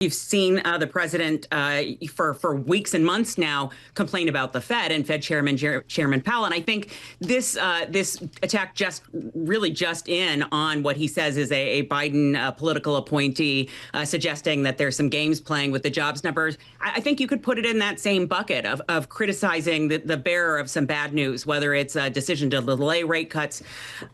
You've seen the president for weeks and months now complain about the Fed and Fed Chairman Powell. And I think this attack just in on what he says is a Biden political appointee, suggesting that there's some games playing with the jobs numbers. I think you could put it in that same bucket of criticizing the bearer of some bad news, whether it's a decision to delay rate cuts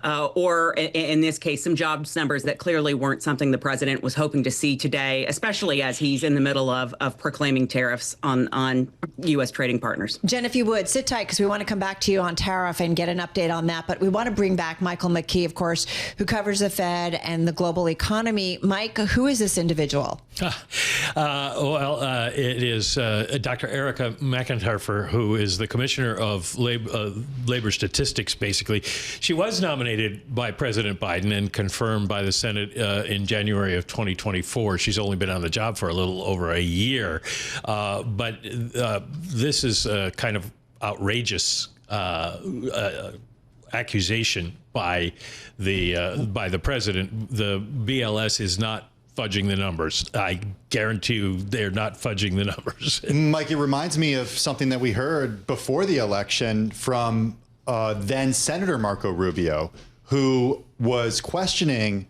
or in this case, some jobs numbers that clearly weren't something the president was hoping to see today, especially as he's in the middle of proclaiming tariffs on U.S. trading partners. Jen, if you would, sit tight, because we want to come back to you on tariff and get an update on that. But we want to bring back Michael McKee, of course, who covers the Fed and the global economy. Mike, who is this individual? It is Dr. Erika McEntarfer, who is the Commissioner of Labor Statistics, basically. She was nominated by President Biden and confirmed by the Senate in January of 2024. She's only been on the job for a little over a year. But this is a kind of outrageous accusation by the president. The BLS is not fudging the numbers. I guarantee you they're not fudging the numbers. Mike, it reminds me of something that we heard before the election from then Senator Marco Rubio, who was questioning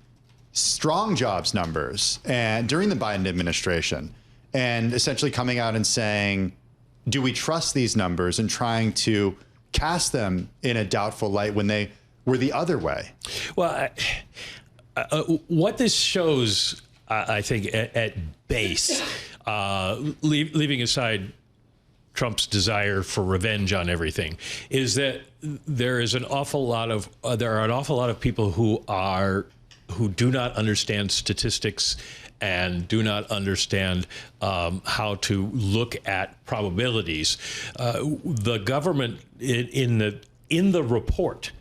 strong jobs numbers and during the Biden administration, and essentially coming out and saying, do we trust these numbers, and trying to cast them in a doubtful light when they were the other way. Well, what this shows, I think, at base, leaving aside Trump's desire for revenge on everything, is that there are an awful lot of people who do not understand statistics and do not understand how to look at probabilities. The government in the report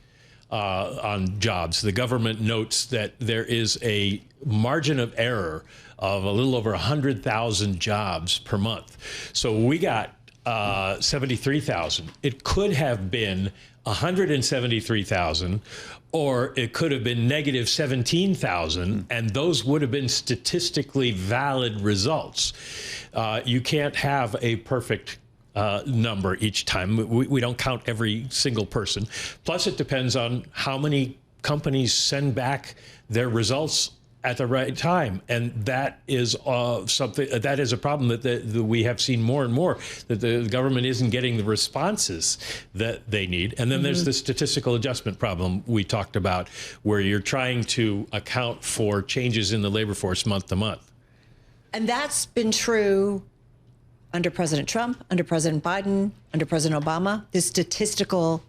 on jobs, the government notes that there is a margin of error of a little over 100,000 jobs per month. So we got 73,000. It could have been 173,000, or it could have been negative 17,000, and those would have been statistically valid results. You can't have a perfect number each time. We don't count every single person. Plus, it depends on how many companies send back their results at the right time, and that is that is a problem that we have seen more and more, that the government isn't getting the responses that they need. And then there's the statistical adjustment problem we talked about, where you're trying to account for changes in the labor force month to month. And that's been true under President Trump, under President Biden, under President Obama. This statistical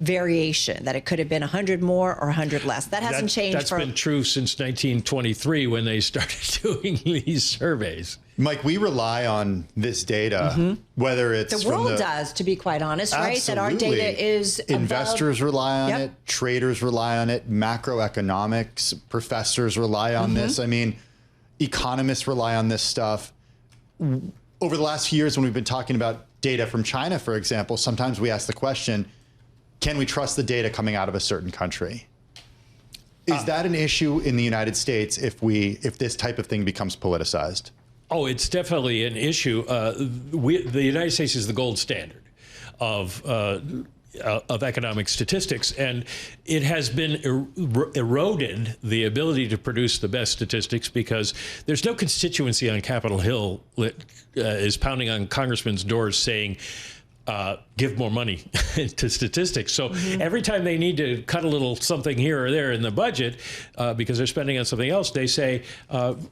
variation, that it could have been 100 more or 100 less. That hasn't changed. That's been true since 1923 when they started doing these surveys. Mike, we rely on this data, whether it's the world does, to be quite honest, absolutely. Right? That our data is investors rely on it, traders rely on it, macroeconomics professors rely on this. I mean, economists rely on this stuff. Over the last few years, when we've been talking about data from China, for example, sometimes we ask the question, can we trust the data coming out of a certain country? Is that an issue in the United States if this type of thing becomes politicized? Oh, it's definitely an issue. The United States is the gold standard of economic statistics, and it has been eroded, the ability to produce the best statistics, because there's no constituency on Capitol Hill that is pounding on congressmen's doors saying, give more money to statistics. So every time they need to cut a little something here or there in the budget because they're spending on something else, they say,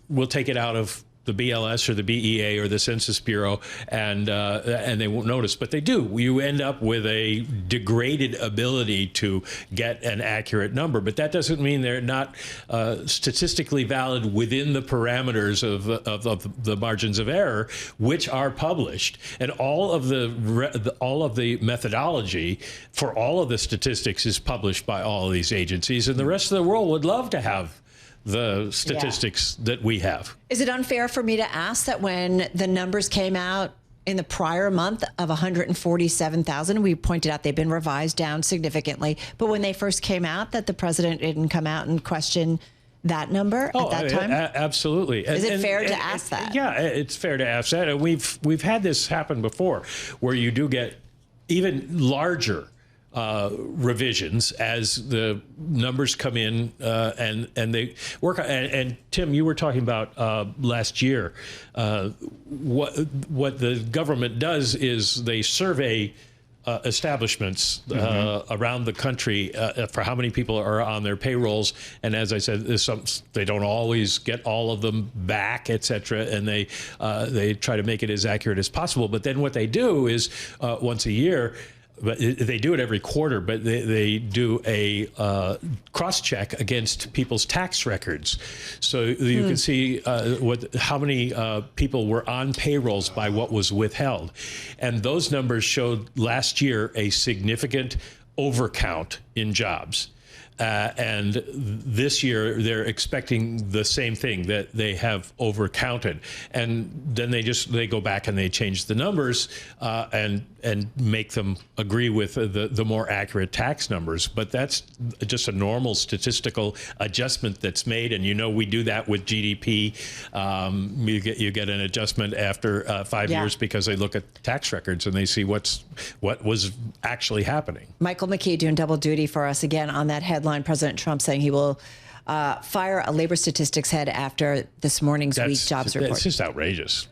we'll take it out of the BLS or the BEA or the Census Bureau, and they won't notice, but they do. You end up with a degraded ability to get an accurate number, but that doesn't mean they're not statistically valid within the parameters of the margins of error, which are published, and all of the methodology for all of the statistics is published by all of these agencies, and the rest of the world would love to have the statistics that we have. Is it unfair for me to ask that when the numbers came out in the prior month of 147,000, we pointed out they've been revised down significantly, but when they first came out, that the president didn't come out and question that number at that time? Absolutely. Is it fair to ask that? Yeah, it's fair to ask that. And we've had this happen before, where you do get even larger revisions as the numbers come in and they work. And Tim, you were talking about last year. What the government does is they survey establishments around the country for how many people are on their payrolls, and as I said, they don't always get all of them back, etc. And they try to make it as accurate as possible. But then what they do is once a year. But they do it every quarter, but they do a cross-check against people's tax records. So you can see how many people were on payrolls by what was withheld. And those numbers showed last year a significant overcount in jobs. And this year, they're expecting the same thing, that they have overcounted. And then they go back and they change the numbers and make them agree with the more accurate tax numbers. But that's just a normal statistical adjustment that's made. And, we do that with GDP. You get an adjustment after 5 years because they look at tax records and they see what was actually happening. Michael McKee doing double duty for us again on that headline. President Trump saying he will fire a labor statistics head after this morning's weak jobs report. It's just outrageous.